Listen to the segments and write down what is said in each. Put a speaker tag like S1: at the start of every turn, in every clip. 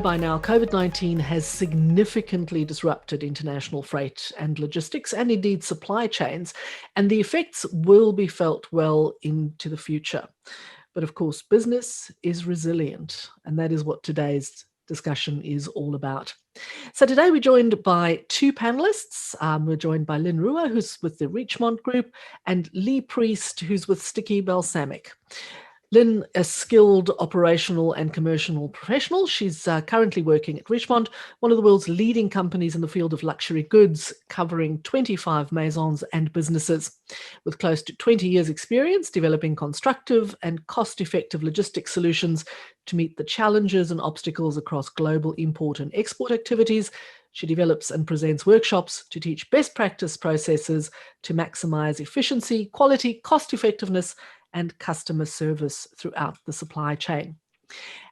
S1: know by now, COVID-19 has significantly disrupted international freight and logistics, and indeed supply chains, and the effects will be felt well into the future. But of course, business is resilient, and that is what today's discussion is all about. So today we're joined by two panelists. We're joined by Lynn Rua, who's with the Richmond Group, and Lee Priest, who's with Sticky Balsamic. Lynn, a skilled operational and commercial professional. She's currently working at Richmond, one of the world's leading companies in the field of luxury goods, covering 25 maisons and businesses. With close to 20 years' experience developing constructive and cost-effective logistics solutions to meet the challenges and obstacles across global import and export activities, she develops and presents workshops to teach best practice processes to maximize efficiency, quality, cost-effectiveness, and customer service throughout the supply chain.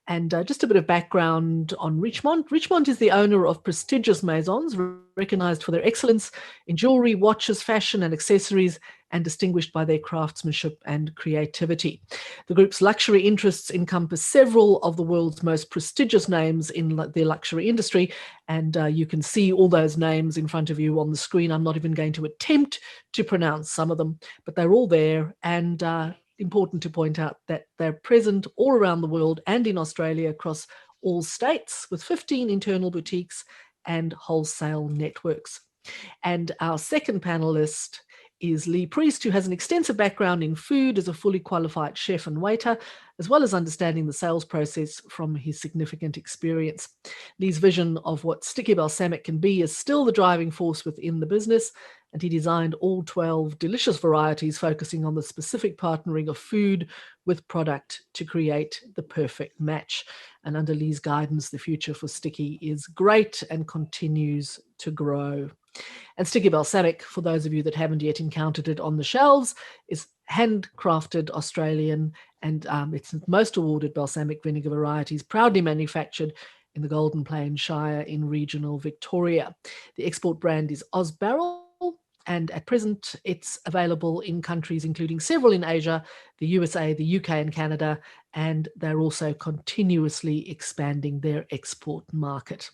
S1: And just a bit of background on Richmond. Richmond is the owner of prestigious maisons, recognized for their excellence in jewelry, watches, fashion, and accessories, and distinguished by their craftsmanship and creativity. The group's luxury interests encompass several of the world's most prestigious names in the luxury industry, and you can see all those names in front of you on the screen. I'm not even going to attempt to pronounce some of them, but they're all there, and important to point out that they're present all around the world and in Australia across all states, with 15 internal boutiques and wholesale networks. And our second panelist is Lee Priest, who has an extensive background in food as a fully qualified chef and waiter, as well as understanding the sales process from his significant experience. Lee's vision of what Sticky Balsamic can be is still the driving force within the business, and he designed all 12 delicious varieties, focusing on the specific partnering of food with product to create the perfect match. And under Lee's guidance, the future for Sticky is great and continues to grow. And Sticky Balsamic, for those of you that haven't yet encountered it on the shelves, is handcrafted Australian, and it's the most awarded balsamic vinegar varieties, proudly manufactured in the Golden Plains Shire in regional Victoria. The export brand is Osbarrel, and at present it's available in countries including several in Asia, the USA, the UK and Canada, and they're also continuously expanding their export market.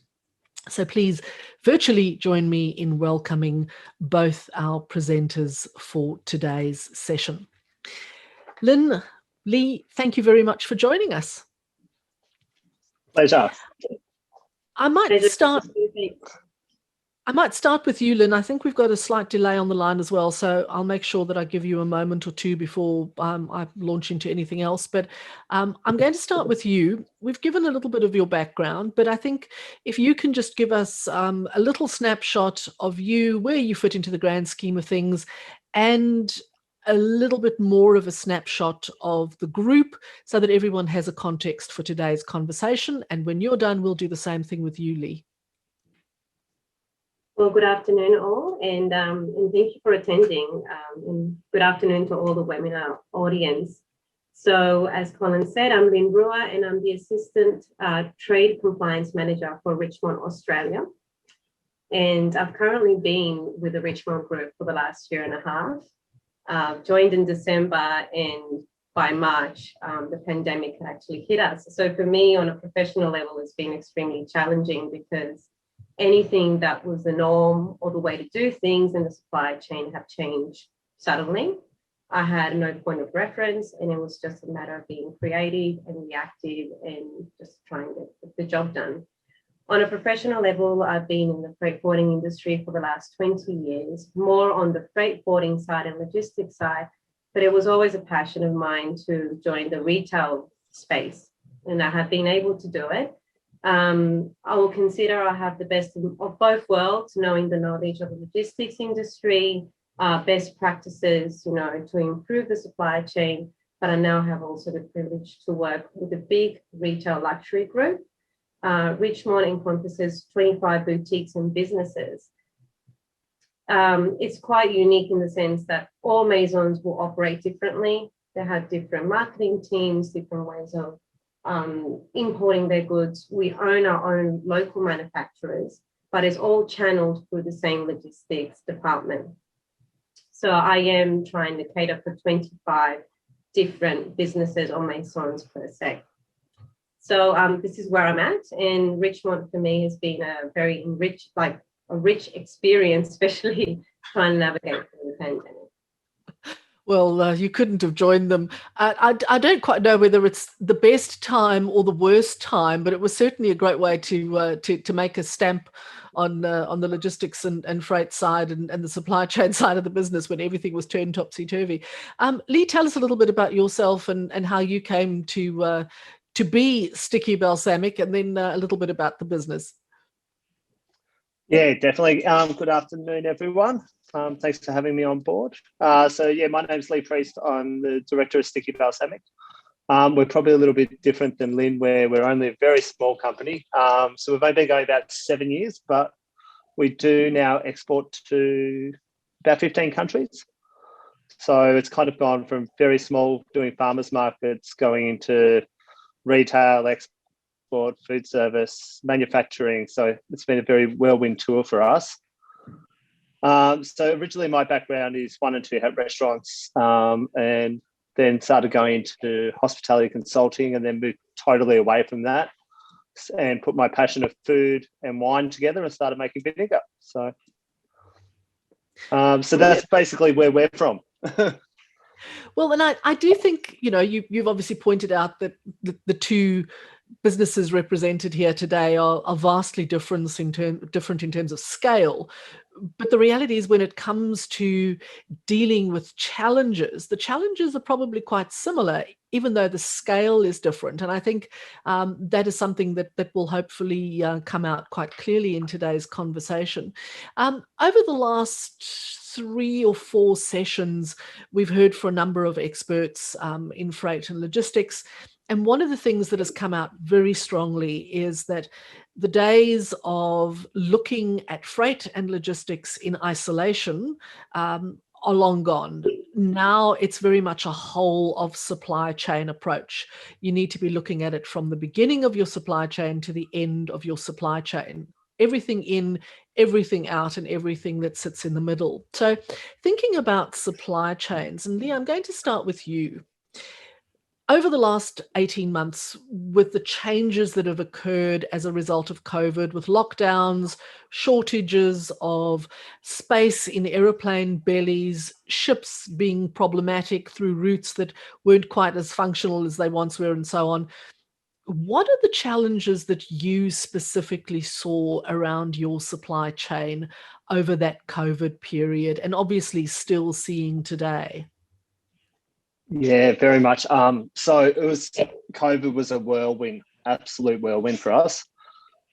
S1: So please virtually join me in welcoming both our presenters for today's session. Lynn, Lee, thank you very much for joining us.
S2: Pleasure.
S1: I might start with you, Lynn. I think we've got a slight delay on the line as well, so I'll make sure that I give you a moment or two before I launch into anything else. But I'm going to start with you. We've given a little bit of your background, but I think if you can just give us a little snapshot of you, where you fit into the grand scheme of things, and a little bit more of a snapshot of the group so that everyone has a context for today's conversation. And when you're done, we'll do the same thing with you, Lee.
S3: Well, good afternoon all, and thank you for attending, and good afternoon to all the webinar audience. So as Colin said, I'm Lynn Rua, and I'm the Assistant Trade Compliance Manager for Richmond, Australia. And I've currently been with the Richmond Group for the last year and a half. Joined in December, and by March, the pandemic had actually hit us. So for me, on a professional level, it's been extremely challenging because anything that was the norm or the way to do things in the supply chain have changed suddenly. I had no point of reference, and it was just a matter of being creative and reactive and just trying to get the job done. On a professional level, I've been in the freight forwarding industry for the last 20 years, more on the freight forwarding side and logistics side, but it was always a passion of mine to join the retail space, and I have been able to do it. I will consider I have the best of both worlds, knowing the knowledge of the logistics industry, best practices, to improve the supply chain, but I now have also the privilege to work with a big retail luxury group. Richmond encompasses 25 boutiques and businesses. It's quite unique in the sense that all maisons will operate differently. They have different marketing teams, different ways of importing their goods. We own our own local manufacturers, but it's all channeled through the same logistics department. So I am trying to cater for 25 different businesses or maisons per se. So this is where I'm at, and Richmond for me has been a very rich experience, especially trying to navigate through the pandemic.
S1: Well, you couldn't have joined them. I don't quite know whether it's the best time or the worst time, but it was certainly a great way to make a stamp on the logistics and freight side and the supply chain side of the business when everything was turned topsy-turvy. Lee, tell us a little bit about yourself and how you came to be Sticky Balsamic, and then a little bit about the business.
S2: Yeah, definitely. Good afternoon, everyone. Thanks for having me on board. So yeah, my name's Lee Priest. I'm the director of Sticky Balsamic. We're probably a little bit different than Lynn, where we're only a very small company. So we've only been going about 7 years, but we do now export to about 15 countries. So it's kind of gone from very small, doing farmers markets, going into retail, export, food service, manufacturing. So it's been a very whirlwind tour for us. So originally my background is 1 and 2 hit restaurants, and then started going into hospitality consulting, and then moved totally away from that and put my passion of food and wine together and started making vinegar. So that's basically where we're from.
S1: Well, and I do think, you've obviously pointed out that the two businesses represented here today are vastly different in terms of scale. But the reality is, when it comes to dealing with challenges, the challenges are probably quite similar, even though the scale is different. And I think that is something that will hopefully come out quite clearly in today's conversation. Over the last 3 or 4 sessions, we've heard from a number of experts in freight and logistics. And one of the things that has come out very strongly is that the days of looking at freight and logistics in isolation are long gone. Now it's very much a whole of supply chain approach. You need to be looking at it from the beginning of your supply chain to the end of your supply chain. Everything in, everything out, and everything that sits in the middle. So thinking about supply chains, and Lee, I'm going to start with you. Over the last 18 months, with the changes that have occurred as a result of COVID, with lockdowns, shortages of space in aeroplane bellies, ships being problematic through routes that weren't quite as functional as they once were, and so on, what are the challenges that you specifically saw around your supply chain over that COVID period, and obviously still seeing today?
S2: Yeah, very much. So COVID was a whirlwind, absolute whirlwind for us.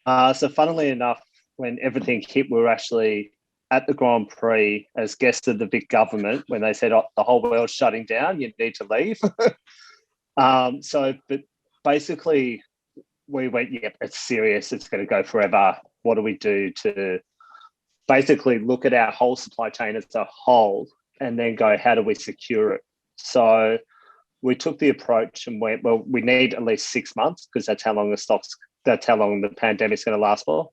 S2: So funnily enough, when everything hit, we were actually at the Grand Prix as guests of the big government when they said, "Oh, the whole world's shutting down, you need to leave." But basically we went, "Yep, it's serious. It's going to go forever. What do we do to basically look at our whole supply chain as a whole and then go, how do we secure it?" So we took the approach and went, well, we need at least 6 months because that's how long the pandemic's going to last for.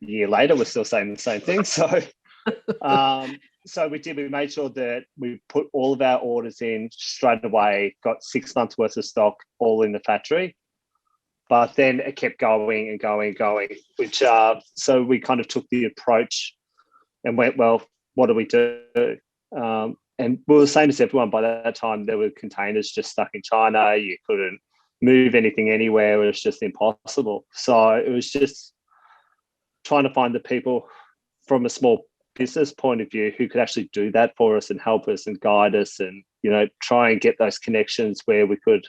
S2: A year later, we're still saying the same thing. So, we made sure that we put all of our orders in straight away, got 6 months worth of stock all in the factory. But then it kept going and going and going, which, so we kind of took the approach and went, well, what do we do? And we were the same as everyone. By that time, there were containers just stuck in China. You couldn't move anything anywhere. It was just impossible. So it was just trying to find the people from a small business point of view who could actually do that for us and help us and guide us and, try and get those connections where we could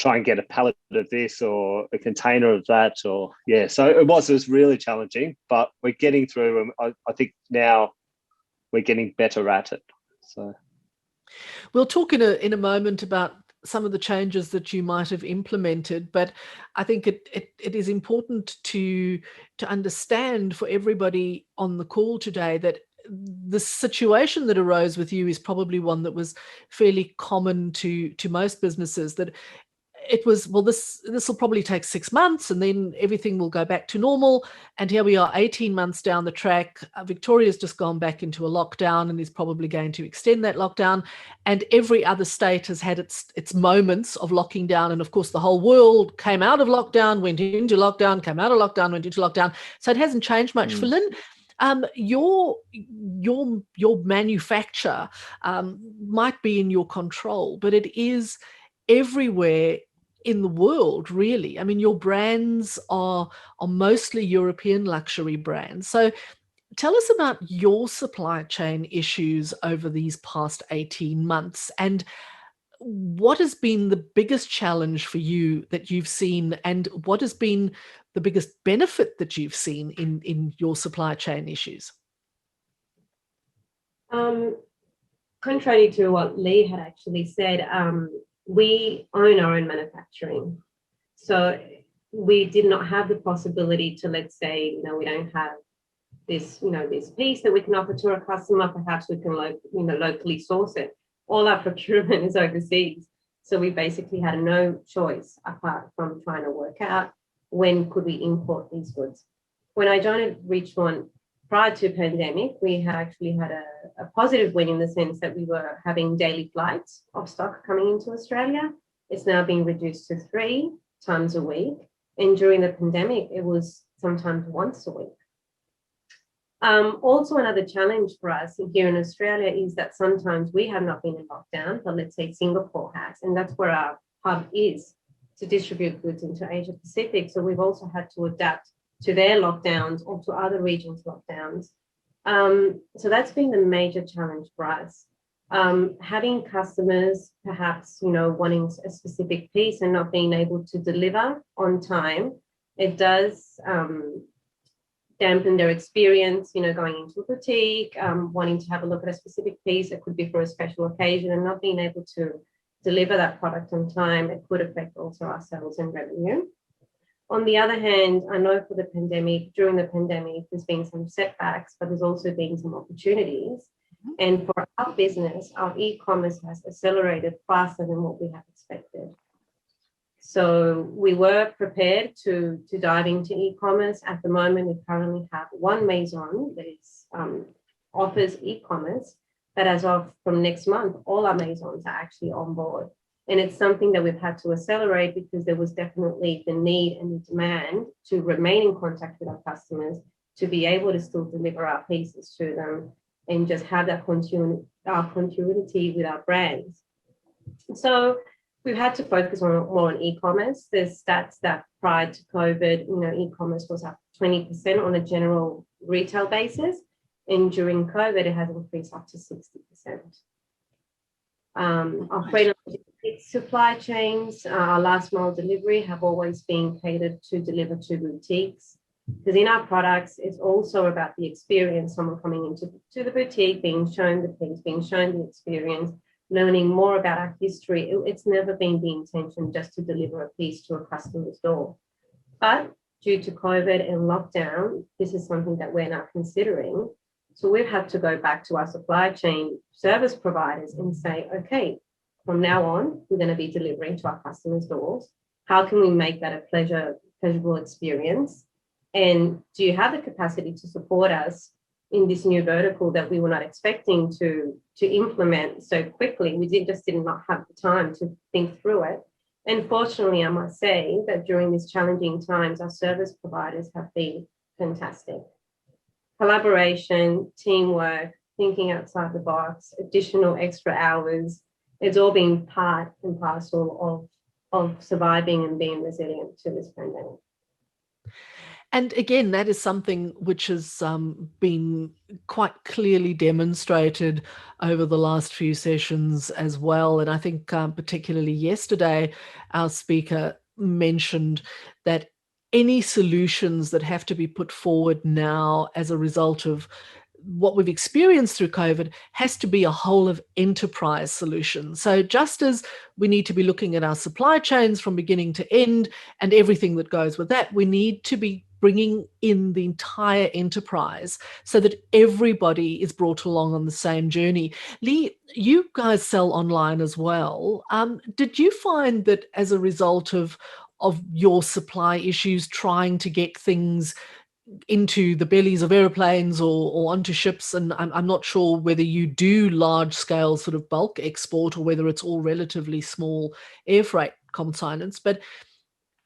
S2: try and get a pallet of this or a container of that so it was really challenging, but we're getting through, and I think now we're getting better at it. So
S1: we'll talk in a moment about some of the changes that you might have implemented, but I think it is important to understand for everybody on the call today that the situation that arose with you is probably one that was fairly common to most businesses, that it was, well, this will probably take 6 months and then everything will go back to normal. And here we are 18 months down the track. Victoria's just gone back into a lockdown and is probably going to extend that lockdown. And every other state has had its moments of locking down. And of course, the whole world came out of lockdown, went into lockdown, came out of lockdown, went into lockdown. So it hasn't changed much. For Lynn, your manufacture might be in your control, but it is everywhere in the world, really. I mean, your brands are mostly European luxury brands. So tell us about your supply chain issues over these past 18 months and what has been the biggest challenge for you that you've seen, and what has been the biggest benefit that you've seen in your supply chain issues?
S3: Contrary to what Lee had actually said, we own our own manufacturing. So we did not have the possibility to, let's say, we don't have this, this piece that we can offer to a customer, perhaps we can locally source it. All our procurement is overseas. So we basically had no choice apart from trying to work out when could we import these goods. When I joined Richmond prior to pandemic, we had actually had a positive win in the sense that we were having daily flights of stock coming into Australia. It's now being reduced to 3 times a week. And during the pandemic, it was sometimes once a week. Also, another challenge for us here in Australia is that sometimes we have not been in lockdown, but let's say Singapore has, and that's where our hub is to distribute goods into Asia Pacific. So we've also had to adapt to their lockdowns or to other regions' lockdowns. So that's been the major challenge for us. Having customers perhaps, wanting a specific piece and not being able to deliver on time, it does dampen their experience, going into a boutique, wanting to have a look at a specific piece. It could be for a special occasion and not being able to deliver that product on time. It could affect also our sales and revenue. On the other hand, I know during the pandemic, there's been some setbacks, but there's also been some opportunities. And for our business, our e-commerce has accelerated faster than what we have expected. So we were prepared to dive into e-commerce. At the moment, we currently have one maison that offers e-commerce, but as of from next month, all our maisons are actually on board. And it's something that we've had to accelerate because there was definitely the need and the demand to remain in contact with our customers, to be able to still deliver our pieces to them and just have that continuity with our brands. So we've had to focus more on e-commerce. There's stats that prior to COVID, e-commerce was up 20% on a general retail basis. And during COVID, it has increased up to 60%. Our freight and logistics supply chains, our last mile delivery have always been catered to deliver to boutiques. Because in our products, it's also about the experience, someone coming into the boutique, being shown the piece, being shown the experience, learning more about our history. It's never been the intention just to deliver a piece to a customer's door. But due to COVID and lockdown, this is something that we're now considering. So we've had to go back to our supply chain service providers and say, okay, from now on, we're going to be delivering to our customers' doors. How can we make that a pleasurable experience? And do you have the capacity to support us in this new vertical that we were not expecting to implement so quickly? We just did not have the time to think through it. And fortunately, I must say that during these challenging times, our service providers have been fantastic. Collaboration, teamwork, thinking outside the box, additional extra hours, it's all been part and parcel of surviving and being resilient to this pandemic.
S1: And again, that is something which has been quite clearly demonstrated over the last few sessions as well. And I think particularly yesterday, our speaker mentioned that any solutions that have to be put forward now as a result of what we've experienced through COVID has to be a whole of enterprise solution. So just as we need to be looking at our supply chains from beginning to end and everything that goes with that, we need to be bringing in the entire enterprise so that everybody is brought along on the same journey. Lee, you guys sell online as well. Did you find that as a result of your supply issues, trying to get things into the bellies of airplanes or onto ships, and I'm not sure whether you do large scale sort of bulk export or whether it's all relatively small air freight consignments, but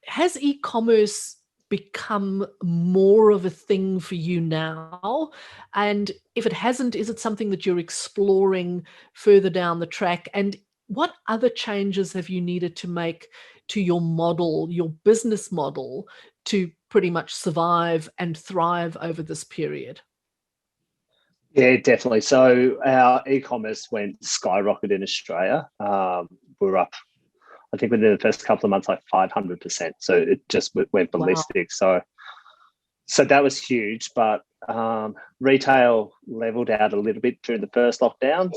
S1: has e-commerce become more of a thing for you now? And if it hasn't, is it something that you're exploring further down the track? And what other changes have you needed to make to your model, your business model, to pretty much survive and thrive over this period?
S2: Yeah, definitely. So our e-commerce went skyrocket in Australia. We're up, I think within the first couple of months, like 500%. So it just went ballistic. Wow. So that was huge, but retail leveled out a little bit during the first lockdowns.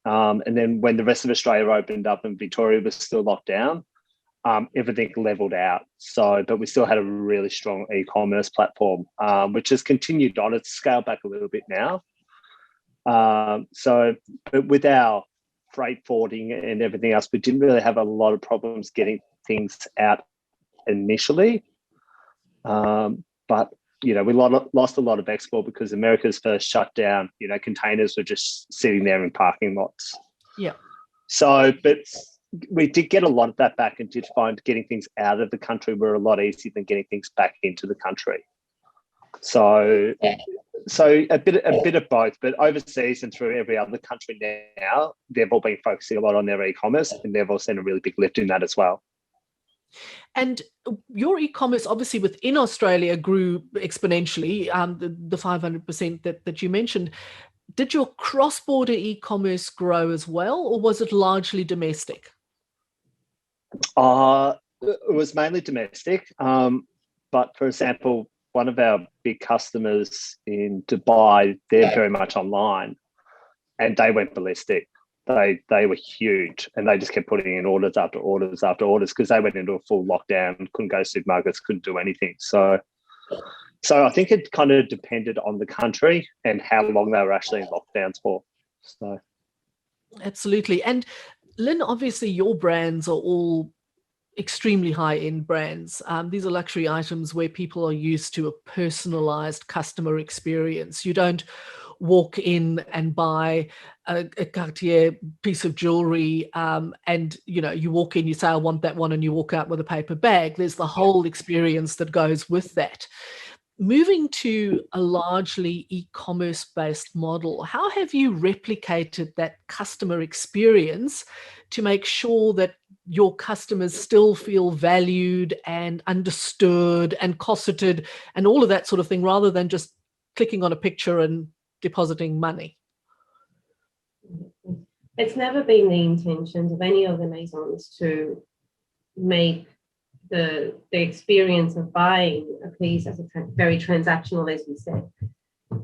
S2: And then when the rest of Australia opened up and Victoria was still locked down, everything leveled out. But we still had a really strong e-commerce platform, which has continued on. It's scaled back a little bit now. But with our freight forwarding and everything else, we didn't really have a lot of problems getting things out initially. But we lost a lot of export because America's first shutdown. Containers were just sitting there in parking lots.
S1: Yeah.
S2: But we did get a lot of that back and did find getting things out of the country were a lot easier than getting things back into the country. So a bit of both, but overseas and through every other country now, they've all been focusing a lot on their e-commerce, and they've all seen a really big lift in that as well.
S1: And your e-commerce, obviously within Australia, grew exponentially, the 500% that you mentioned. Did your cross-border e-commerce grow as well, or was it largely domestic?
S2: It was mainly domestic. But for example, one of our big customers in Dubai, they're very much online, and they went ballistic. They were huge, and they just kept putting in orders after orders after orders because they went into a full lockdown, couldn't go to supermarkets, couldn't do anything. So I think it kind of depended on the country and how long they were actually in lockdowns for. So
S1: absolutely. And Lynn, obviously your brands are all extremely high-end brands. These are luxury items where people are used to a personalized customer experience. You don't walk in and buy a Cartier piece of jewelry and you walk in, you say I want that one, and you walk out with a paper bag. There's the whole experience that goes with that. Moving to a largely e-commerce based model, how have you replicated that customer experience to make sure that your customers still feel valued and understood and cosseted and all of that sort of thing, rather than just clicking on a picture and depositing money?
S3: It's never been the intentions of any of the Maisons to make the experience of buying a piece as very transactional, as you said.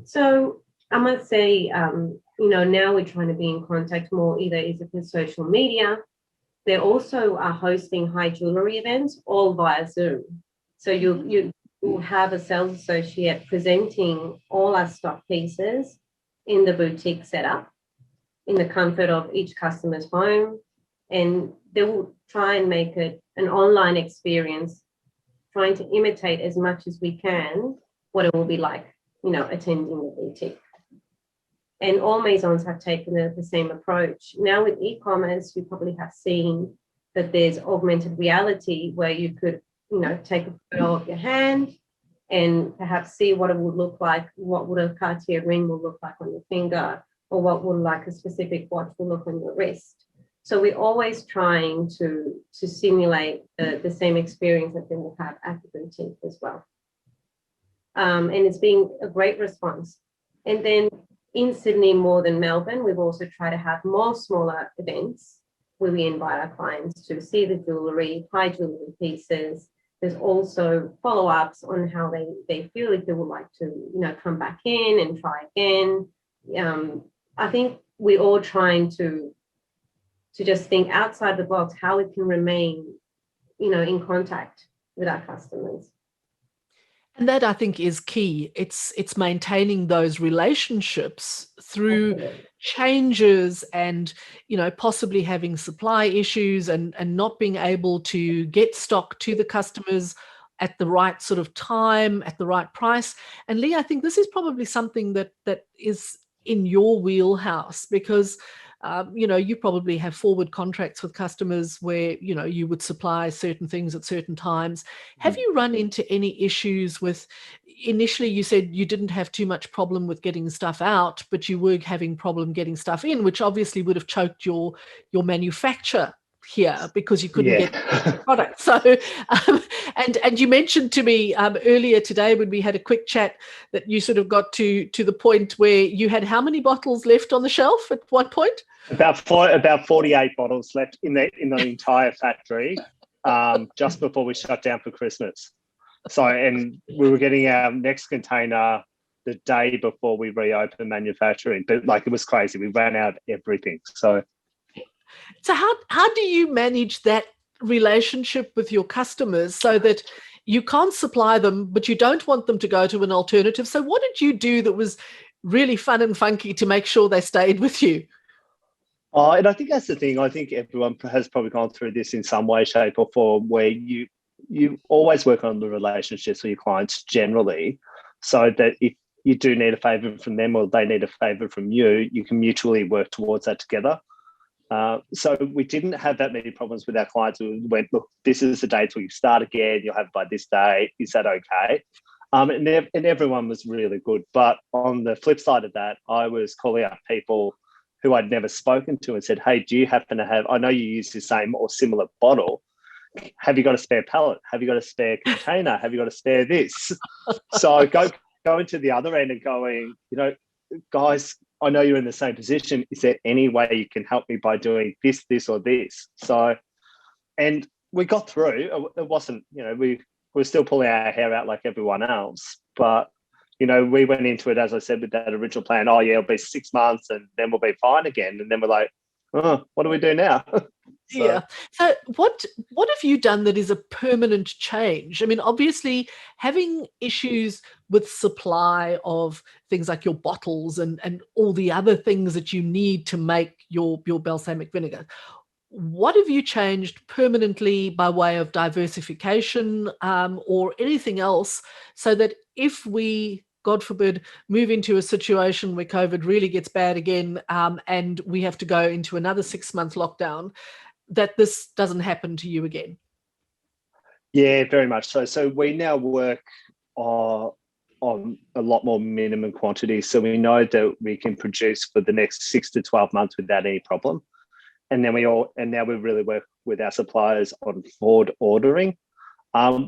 S3: So I must say, now we're trying to be in contact more, either is it with social media. They also are hosting high jewelry events, all via Zoom. So you have a sales associate presenting all our stock pieces in the boutique setup, in the comfort of each customer's home, and they will try and make it an online experience, trying to imitate as much as we can what it will be like, attending the boutique. And all Maisons have taken the same approach. Now with e-commerce, you probably have seen that there's augmented reality where you could, take a photo of your hand and perhaps see what it would look like, what would a Cartier ring will look like on your finger, or what would like a specific watch will look on your wrist. So we're always trying to simulate the same experience that they will have at the boutique as well. And it's been a great response. And then in Sydney, more than Melbourne, we've also tried to have more smaller events where we invite our clients to see the jewellery, high jewellery pieces. There's also follow-ups on how they feel, if they would like to, come back in and try again. I think we're all trying to just think outside the box, how we can remain, in contact with our customers.
S1: And that, I think, is key. It's maintaining those relationships through
S3: Absolutely.
S1: changes and, possibly having supply issues and not being able to get stock to the customers at the right sort of time, at the right price. And Lee, I think this is probably something that is in your wheelhouse, because you probably have forward contracts with customers where, you would supply certain things at certain times. Have you run into any issues with, initially you said you didn't have too much problem with getting stuff out, but you were having problem getting stuff in, which obviously would have choked your manufacture here because you couldn't get
S2: Yeah.
S1: product. So, and you mentioned to me earlier today when we had a quick chat that you sort of got to the point where you had how many bottles left on the shelf at one point?
S2: About 48 bottles left in the entire factory, just before we shut down for Christmas. So, and we were getting our next container the day before we reopened manufacturing, but like, it was crazy. We ran out of everything. So
S1: how do you manage that relationship with your customers so that you can't supply them, but you don't want them to go to an alternative? So what did you do that was really fun and funky to make sure they stayed with you?
S2: and I think that's the thing. I think everyone has probably gone through this in some way, shape, or form, where you always work on the relationships with your clients generally, so that if you do need a favour from them or they need a favour from you, you can mutually work towards that together. So we didn't have that many problems with our clients. We went, look, this is the date we start again. You'll have it by this day. Is that okay? And everyone was really good. But on the flip side of that, I was calling out people who I'd never spoken to and said, hey, do you happen to have, I know you use the same or similar bottle. Have you got a spare pallet? Have you got a spare container? Have you got a spare this? So going to the other end and going, guys, I know you're in the same position. Is there any way you can help me by doing this, this, or this? So, and we got through. It wasn't, we were still pulling our hair out like everyone else, but we went into it, as I said, with that original plan. Oh yeah, it'll be 6 months and then we'll be fine again. And then we're like, oh, what do we do now?
S1: Yeah. So what have you done that is a permanent change? I mean, obviously having issues with supply of things like your bottles and all the other things that you need to make your balsamic vinegar. What have you changed permanently by way of diversification or anything else, so that if we, God forbid, move into a situation where COVID really gets bad again and we have to go into another 6-month lockdown, that this doesn't happen to you again?
S2: Yeah, very much so. So we now work on a lot more minimum quantities. So we know that we can produce for the next 6 to 12 months without any problem. And now we really work with our suppliers on forward ordering,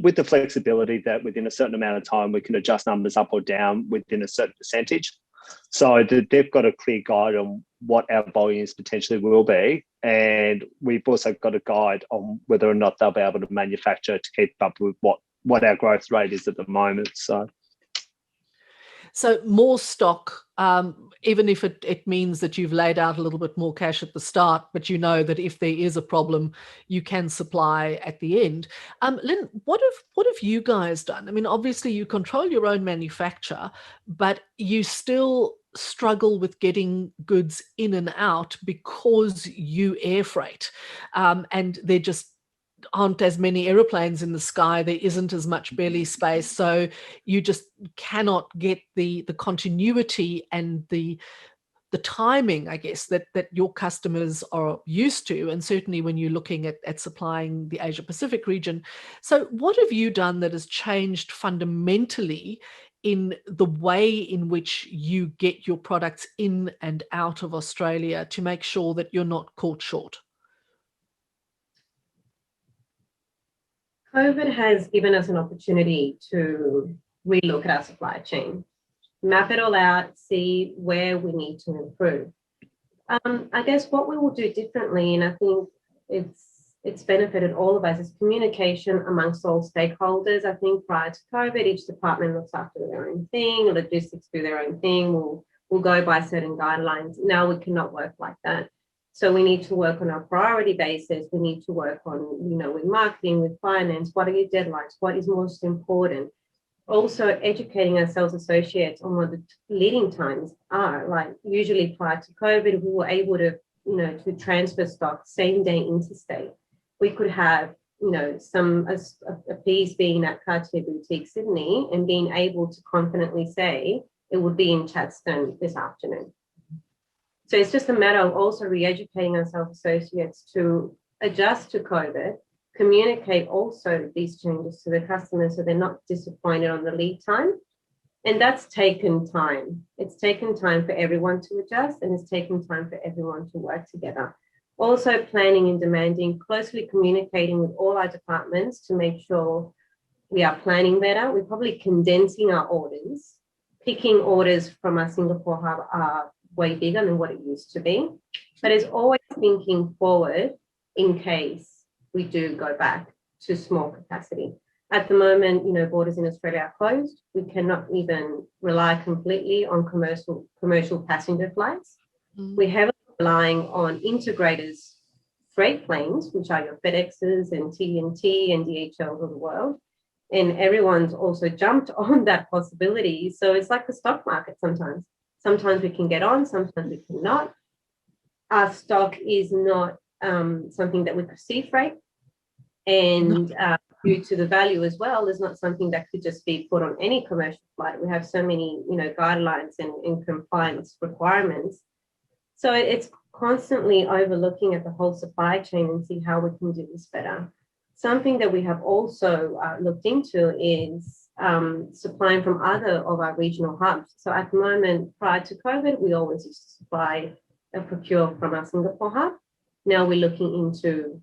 S2: with the flexibility that within a certain amount of time we can adjust numbers up or down within a certain percentage. So they've got a clear guide on what our volumes potentially will be, and we've also got a guide on whether or not they'll be able to manufacture to keep up with what our growth rate is at the moment.
S1: So more stock, even if it means that you've laid out a little bit more cash at the start, but you know that if there is a problem, you can supply at the end. Lynn, what have you guys done? I mean, obviously you control your own manufacture, but you still struggle with getting goods in and out because you air freight, and they're just aren't as many aeroplanes in the sky. There isn't as much belly space, so you just cannot get the continuity and the timing, I guess, that your customers are used to, and certainly when you're looking at supplying the Asia Pacific region. So what have you done that has changed fundamentally in the way in which you get your products in and out of Australia to make sure that you're not caught short?
S3: COVID has given us an opportunity to relook at our supply chain, map it all out, see where we need to improve. I guess what we will do differently, and I think it's benefited all of us, is communication amongst all stakeholders. I think prior to COVID, each department looks after their own thing, logistics do their own thing, we'll go by certain guidelines. Now we cannot work like that. So we need to work on our priority basis. We need to work on, with marketing, with finance. What are your deadlines? What is most important? Also educating our sales associates on what the leading times are. Like usually prior to COVID, we were able to, to transfer stock same day interstate. We could have, a piece being at Cartier Boutique Sydney and being able to confidently say it would be in Chadstone this afternoon. So it's just a matter of also re-educating our sales associates to adjust to COVID, communicate also these changes to the customers so they're not disappointed on the lead time. And that's taken time. It's taken time for everyone to adjust, and it's taken time for everyone to work together. Also planning and demanding, closely communicating with all our departments to make sure we are planning better. We're probably condensing our orders. Picking orders from our Singapore hub are way bigger than what it used to be. But it's always thinking forward in case we do go back to small capacity. At the moment, borders in Australia are closed. We cannot even rely completely on commercial passenger flights. We're heavily relying on integrators' freight planes, which are your FedExes and TNT and DHLs of the world. And everyone's also jumped on that possibility. So it's like the stock market sometimes. Sometimes we can get on, sometimes we cannot. Our stock is not something that we could see freight. And due to the value as well, is not something that could just be put on any commercial flight. We have so many, guidelines and compliance requirements. So it's constantly overlooking at the whole supply chain and see how we can do this better. Something that we have also looked into is supplying from other of our regional hubs. So at the moment, prior to COVID, we always used to supply and procure from our Singapore hub. Now we're looking into,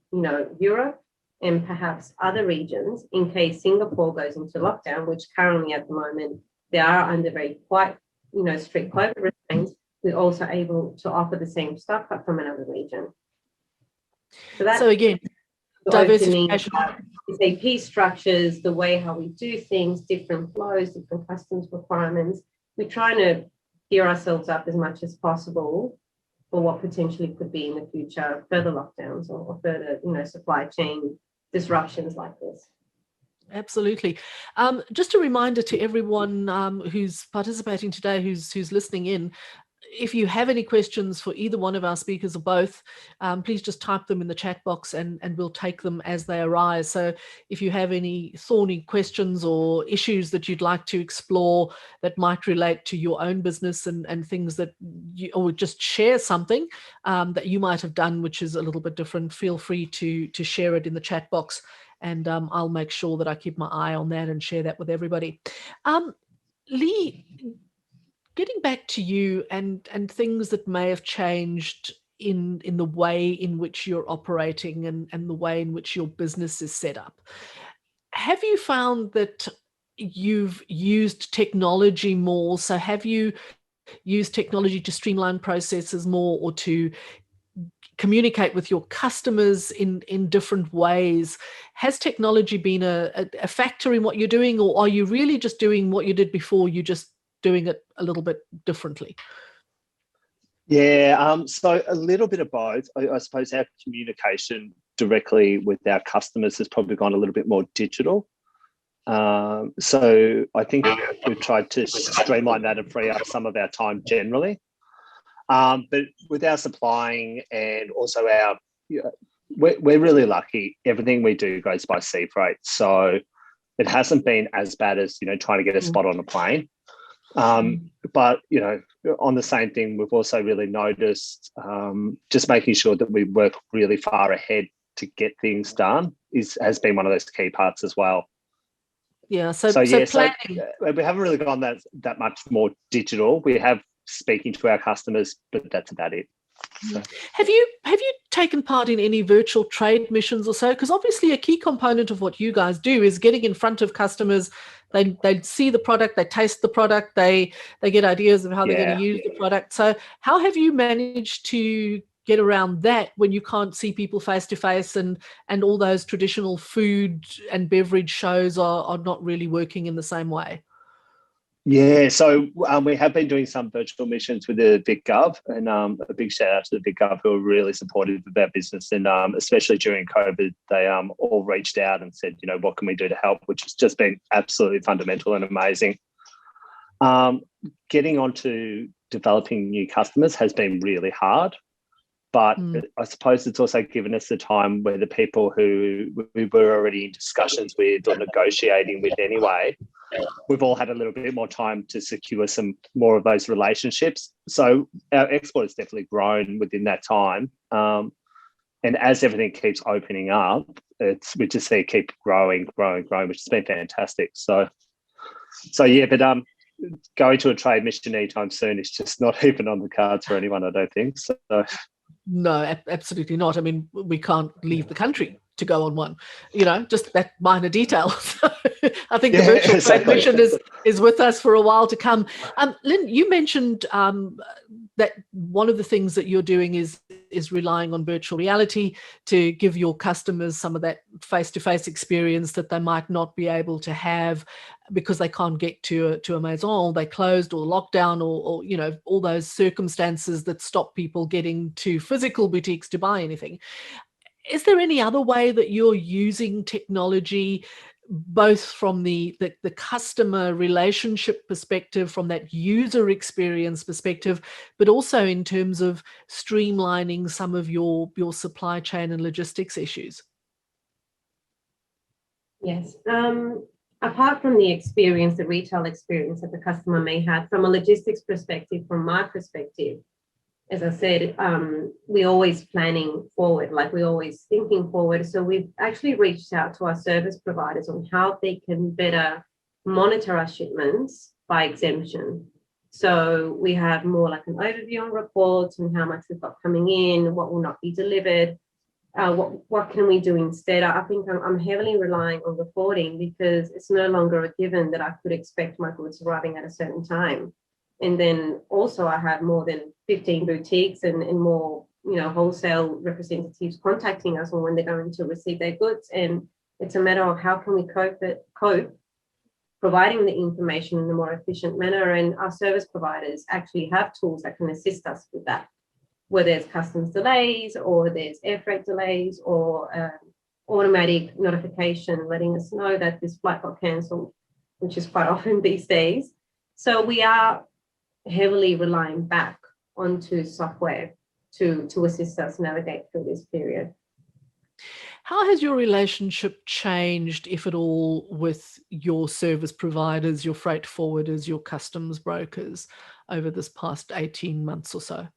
S3: Europe and perhaps other regions in case Singapore goes into lockdown, which currently at the moment, they are under very quite, strict COVID restraints. We're also able to offer the same stock but from another region.
S1: So again, diversification.
S3: SAP structures, the way how we do things, different flows, different customs requirements. We're trying to gear ourselves up as much as possible for what potentially could be in the future, further lockdowns or further, supply chain disruptions like this.
S1: Absolutely. Just a reminder to everyone who's participating today, who's listening in, if you have any questions for either one of our speakers or both, please just type them in the chat box and we'll take them as they arise. So if you have any thorny questions or issues that you'd like to explore that might relate to your own business and things that you, or just share something that you might have done, which is a little bit different, feel free to share it in the chat box. And I'll make sure that I keep my eye on that and share that with everybody. Lee, getting back to you and things that may have changed in the way in which you're operating and the way in which your business is set up, have you found that you've used technology more? So have you used technology to streamline processes more or to communicate with your customers in different ways? Has technology been a factor in what you're doing, or are you really just doing what you did before, you just doing it a little bit differently?
S2: Yeah, so a little bit of both. I suppose our communication directly with our customers has probably gone a little bit more digital. So I think we've tried to streamline that and free up some of our time generally. But with our supplying and also we're really lucky. Everything we do goes by sea freight. So it hasn't been as bad as, trying to get a spot on a plane. But, on the same thing, we've also really noticed just making sure that we work really far ahead to get things done has been one of those key parts as well.
S1: Yeah. So planning.
S2: We haven't really gone that much more digital. We have speaking to our customers, but that's about it. So.
S1: Have you taken part in any virtual trade missions or so? Because obviously a key component of what you guys do is getting in front of customers. They see the product, they taste the product, they get ideas of how they're going to use the product. So how have you managed to get around that when you can't see people face to face and all those traditional food and beverage shows are not really working in the same way?
S2: Yeah, so we have been doing some virtual missions with the Vic Gov, and a big shout out to the Vic Gov who are really supportive of our business, and especially during COVID, they all reached out and said, what can we do to help, which has just been absolutely fundamental and amazing. Getting onto developing new customers has been really hard, but I suppose it's also given us the time where the people who we were already in discussions with or negotiating with anyway, we've all had a little bit more time to secure some more of those relationships. So our export has definitely grown within that time. And as everything keeps opening up, we just see it keep growing, which has been fantastic. So yeah, but going to a trade mission anytime soon is just not even on the cards for anyone, I don't think. So
S1: no, absolutely not. I mean, we can't leave the country to go on one, just that minor detail. So I think the virtual trade mission is with us for a while to come. Lynn, you mentioned that one of the things that you're doing is relying on virtual reality to give your customers some of that face-to-face experience that they might not be able to have because they can't get to a maison, they closed or locked down, or all those circumstances that stop people getting to physical boutiques to buy anything. Is there any other way that you're using technology, both from the customer relationship perspective, from that user experience perspective, but also in terms of streamlining some of your supply chain and logistics issues?
S3: Yes. Apart from the experience, the retail experience that the customer may have, from a logistics perspective, from my perspective, as I said, we're always planning forward, like we're always thinking forward. So we've actually reached out to our service providers on how they can better monitor our shipments by exemption. So we have more like an overview on reports and how much we've got coming in, what will not be delivered, what can we do instead. I think I'm heavily relying on reporting because it's no longer a given that I could expect my goods arriving at a certain time. And then also I have more than 15 boutiques and more, wholesale representatives contacting us on when they're going to receive their goods. And it's a matter of how can we cope providing the information in a more efficient manner. And our service providers actually have tools that can assist us with that, whether it's customs delays or there's air freight delays or automatic notification letting us know that this flight got cancelled, which is quite often these days. So we are heavily relying back onto software to assist us navigate through this period.
S1: How has your relationship changed, if at all, with your service providers, your freight forwarders, your customs brokers over this past 18 months or so?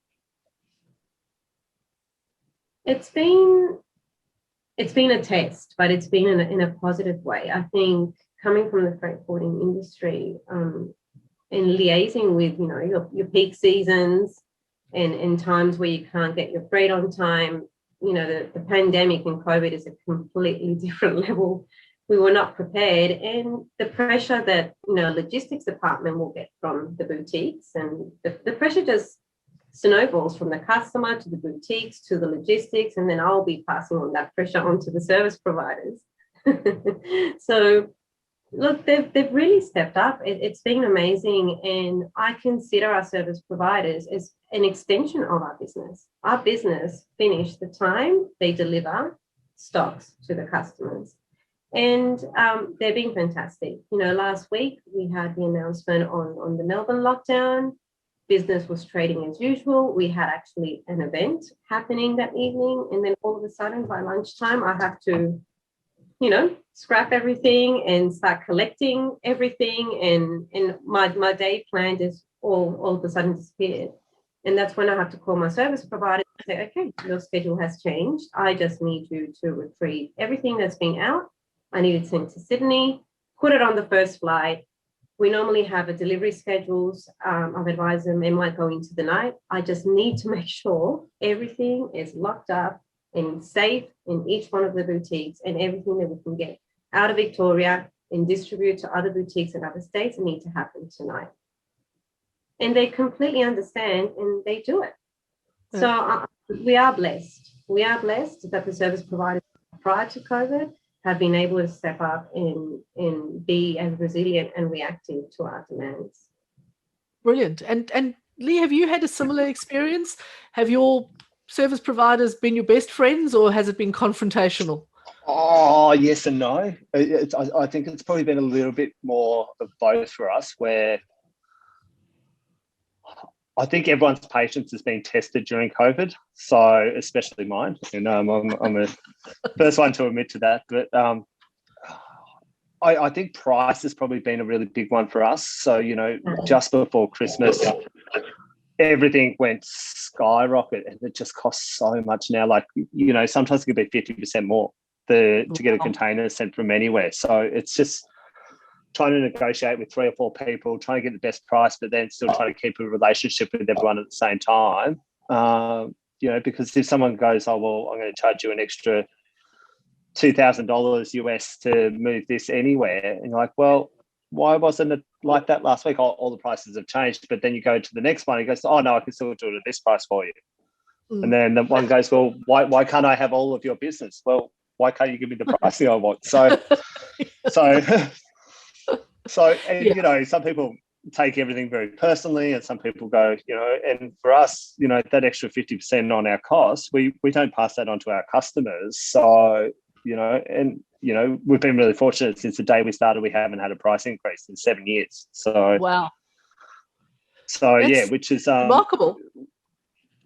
S3: It's been a test, but it's been in a positive way. I think coming from the freight forwarding industry, and liaising with your peak seasons and times where you can't get your freight on time, the pandemic and COVID is a completely different level. We were not prepared, and the pressure that logistics department will get from the boutiques, and the pressure just snowballs from the customer to the boutiques to the logistics, and then I'll be passing on that pressure onto the service providers. So look, they've really stepped up. It's been amazing, and I consider our service providers as an extension of our business. Our business finish the time they deliver stocks to the customers, and they've been fantastic. Last week we had the announcement on the Melbourne lockdown. Business was trading as usual. We had actually an event happening that evening, and then all of a sudden by lunchtime I have to scrap everything and start collecting everything, and my day plan just all of a sudden disappeared. And that's when I have to call my service provider and say, okay, your schedule has changed. I just need you to retrieve everything that's been out. I need it sent to Sydney, put it on the first flight. We normally have a delivery schedules. I've advised them it might go into the night. I just need to make sure everything is locked up and safe in each one of the boutiques, and everything that we can get out of Victoria and distribute to other boutiques in other states need to happen tonight. And they completely understand and they do it. Yeah. So we are blessed. We are blessed that the service providers prior to COVID have been able to step up and be as resilient and reactive to our demands.
S1: Brilliant. And Lee, have you had a similar experience? Have your service providers been your best friends, or has it been confrontational?
S2: Oh, yes and no. I think it's probably been a little bit more of both for us, where I think everyone's patience has been tested during COVID, so especially mine. And I'm a first one to admit to that. But I think price has probably been a really big one for us. So, just before Christmas, everything went skyrocket, and it just costs so much now. Like, sometimes it could be 50% more to get a container sent from anywhere. So it's just trying to negotiate with 3 or 4 people, trying to get the best price, but then still trying to keep a relationship with everyone at the same time. Because if someone goes, oh, well, I'm going to charge you an extra $2,000 US to move this anywhere, and you're like, well, why wasn't it like that last week? All the prices have changed. But then you go to the next one, he goes, oh, no, I can still do it at this price for you. And then the one goes, well, why can't I have all of your business? Well, why can't you give me the pricing I want? So, and, some people take everything very personally, and some people go, and for us, that extra 50% on our costs, we don't pass that on to our customers. So, we've been really fortunate since the day we started, we haven't had a price increase in 7 years. So,
S1: wow.
S2: So,
S1: That's
S2: which is
S1: remarkable.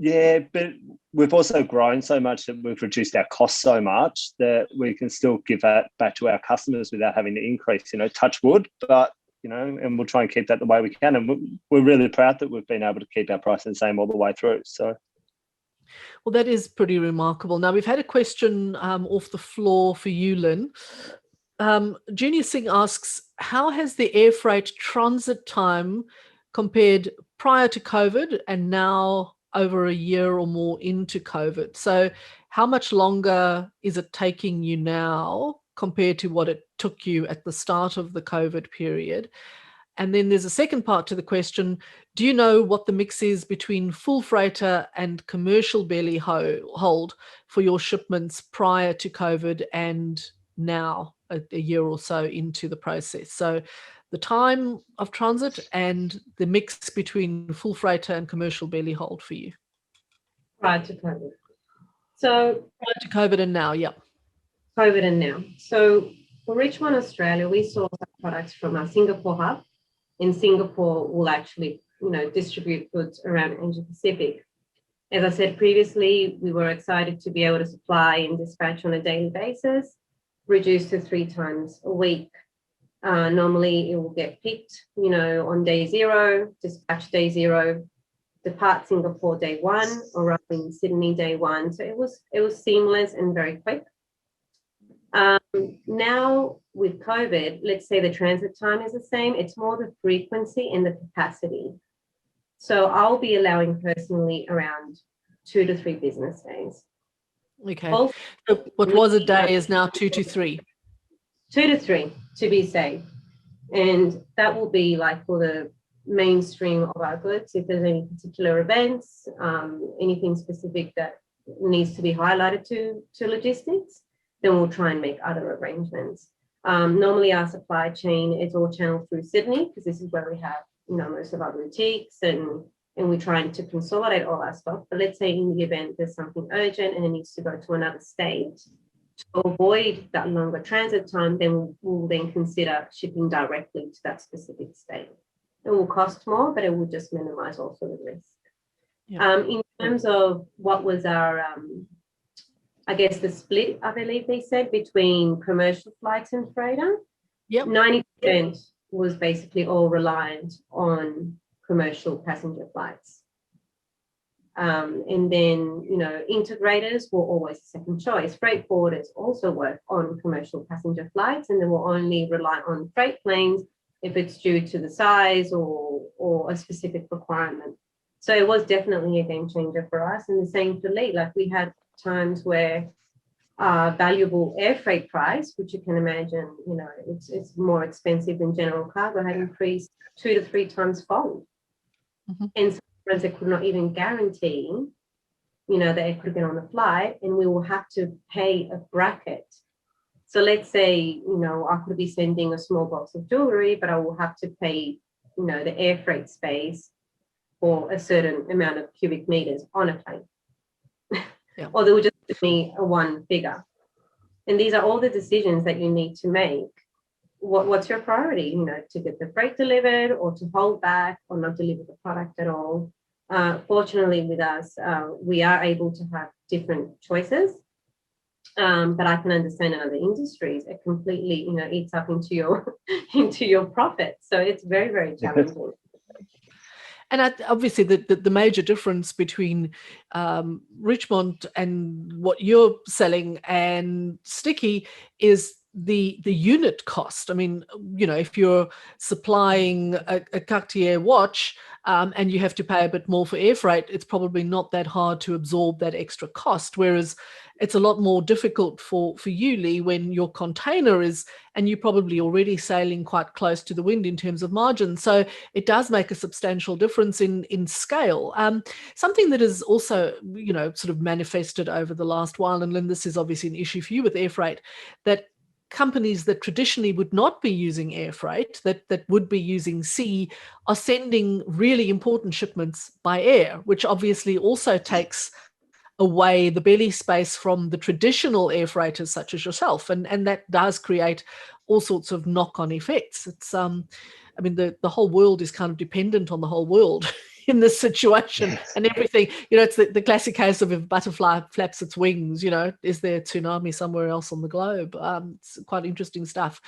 S2: Yeah, but we've also grown so much that we've reduced our costs so much that we can still give that back to our customers without having to increase, touch wood, but, and we'll try and keep that the way we can. And we're really proud that we've been able to keep our pricing the same all the way through. So,
S1: well, that is pretty remarkable. Now, we've had a question off the floor for you, Lynn. Junior Singh asks, how has the air freight transit time compared prior to COVID and now over a year or more into COVID? So how much longer is it taking you now compared to what it took you at the start of the COVID period? And then there's a second part to the question. Do you know what the mix is between full freighter and commercial belly hold for your shipments prior to COVID and now, a year or so into the process? So the time of transit and the mix between full freighter and commercial belly hold for you.
S3: Prior to COVID. So
S1: prior to COVID and now, yeah.
S3: COVID and now. So for Richmond, Australia, we source our products from our Singapore hub. In Singapore, will actually, distribute goods around Asia Pacific. As I said previously, we were excited to be able to supply and dispatch on a daily basis, reduced to 3 times a week. Normally, it will get picked, on day 0, dispatch day 0, depart Singapore day 1, arrive in Sydney day 1. So it was seamless and very quick. Now with COVID, let's say the transit time is the same. It's more the frequency and the capacity. So I'll be allowing personally around 2 to 3 business days.
S1: Okay. So what was a day is now 2 to 3.
S3: 2 to 3 to be safe. And that will be like for the mainstream of our goods. If there's any particular events, anything specific that needs to be highlighted to logistics, then we'll try and make other arrangements. Normally our supply chain is all channeled through Sydney, because this is where we have, most of our boutiques, and we're trying to consolidate all our stock. But let's say in the event there's something urgent and it needs to go to another state, to avoid that longer transit time, then we'll then consider shipping directly to that specific state. It will cost more, but it will just minimize also the risk. Yeah. In terms of what was our I guess the split, I believe they said, between commercial flights and freighter, 90% was basically all reliant on commercial passenger flights. And then, integrators were always the second choice. Freight forwarders also work on commercial passenger flights, and they will only rely on freight planes if it's due to the size or a specific requirement. So it was definitely a game changer for us. And the same for Lee. Like, we had times where valuable air freight price, which you can imagine, it's more expensive than general cargo, had increased 2 to 3 times fold. Mm-hmm. And sometimes they could not even guarantee, that it could get on the flight, and we will have to pay a bracket So let's say, I could be sending a small box of jewelry, but I will have to pay, the air freight space for a certain amount of cubic meters on a plane.
S1: Yeah.
S3: Or they will just give me a one figure. And these are all the decisions that you need to make. What's your priority? To get the freight delivered, or to hold back, or not deliver the product at all. Fortunately, with us, we are able to have different choices. But I can understand in other industries, it completely, eats up into your profit. So it's very, very challenging.
S1: And obviously, the major difference between Richmond and what you're selling and Sticky is the unit cost. I mean, if you're supplying a Cartier watch and you have to pay a bit more for air freight, it's probably not that hard to absorb that extra cost. Whereas it's a lot more difficult for you, Lee, when your container is, and you're probably already sailing quite close to the wind in terms of margin. So it does make a substantial difference in scale. Something that is also, sort of manifested over the last while, and Lynn, this is obviously an issue for you with air freight, that companies that traditionally would not be using air freight, that would be using sea, are sending really important shipments by air, which obviously also takes away the belly space from the traditional air freighters such as yourself, and that does create all sorts of knock-on effects. It's the whole world is kind of dependent on the whole world in this situation. And everything, it's the classic case of if a butterfly flaps its wings, is there a tsunami somewhere else on the globe? It's quite interesting stuff.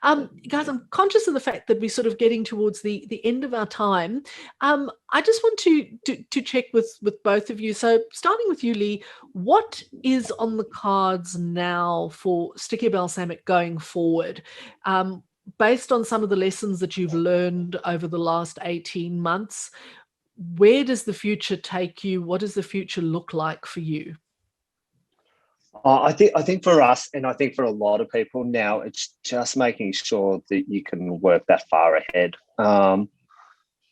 S1: Guys, I'm conscious of the fact that we're sort of getting towards the end of our time. I just want to check with both of you. So starting with you, Lee, what is on the cards now for Sticky Balsamic going forward? Based on some of the lessons that you've learned over the last 18 months, where does the future take you? What does the future look like for you?
S2: I think for us, and I think for a lot of people now, it's just making sure that you can work that far ahead. And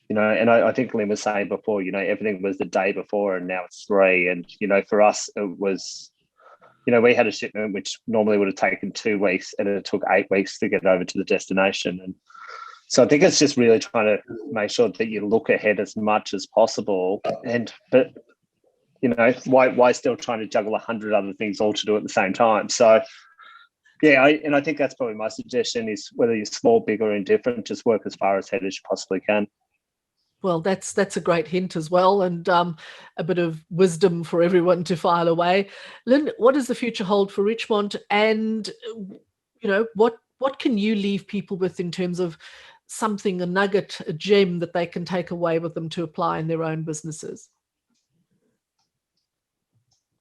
S2: I think Lynn was saying before, everything was the day before and now it's 3. And, for us, it was, we had a shipment which normally would have taken 2 weeks and it took 8 weeks to get over to the destination. And so I think it's just really trying to make sure that you look ahead as much as possible. But why still trying to juggle 100 other things all to do at the same time? So, yeah, I think that's probably my suggestion is whether you're small, big or indifferent, just work as far ahead as you possibly can.
S1: Well, that's a great hint as well, and a bit of wisdom for everyone to file away. Lynn, what does the future hold for Richmond? And, what can you leave people with in terms of something, a nugget, a gem that they can take away with them to apply in their own businesses?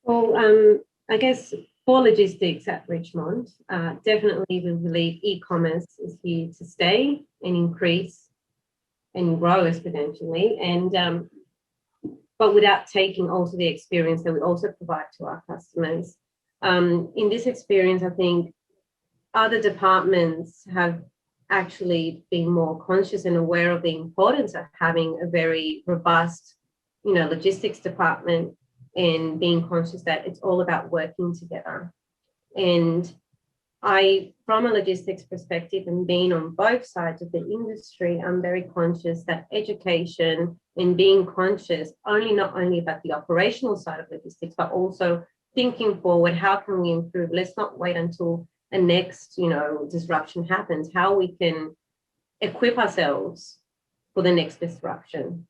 S3: Well, I guess for logistics at Richmond, definitely we believe e-commerce is here to stay and increase and grow exponentially, and but without taking also the experience that we also provide to our customers. In this experience, I think other departments have actually been more conscious and aware of the importance of having a very robust, logistics department, and being conscious that it's all about working together. And from a logistics perspective and being on both sides of the industry, I'm very conscious that education and being conscious not only about the operational side of logistics, but also thinking forward, how can we improve? Let's not wait until the next, disruption happens, how we can equip ourselves for the next disruption.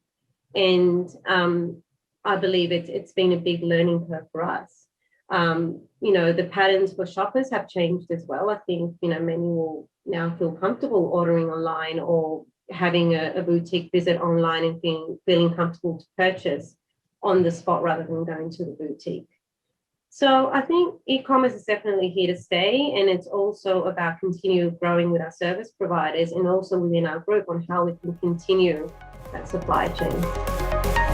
S3: And I believe it's been a big learning curve for us. The patterns for shoppers have changed as well. I think, many will now feel comfortable ordering online or having a boutique visit online and feeling comfortable to purchase on the spot rather than going to the boutique. So I think e-commerce is definitely here to stay, and it's also about continue growing with our service providers and also within our group on how we can continue that supply chain.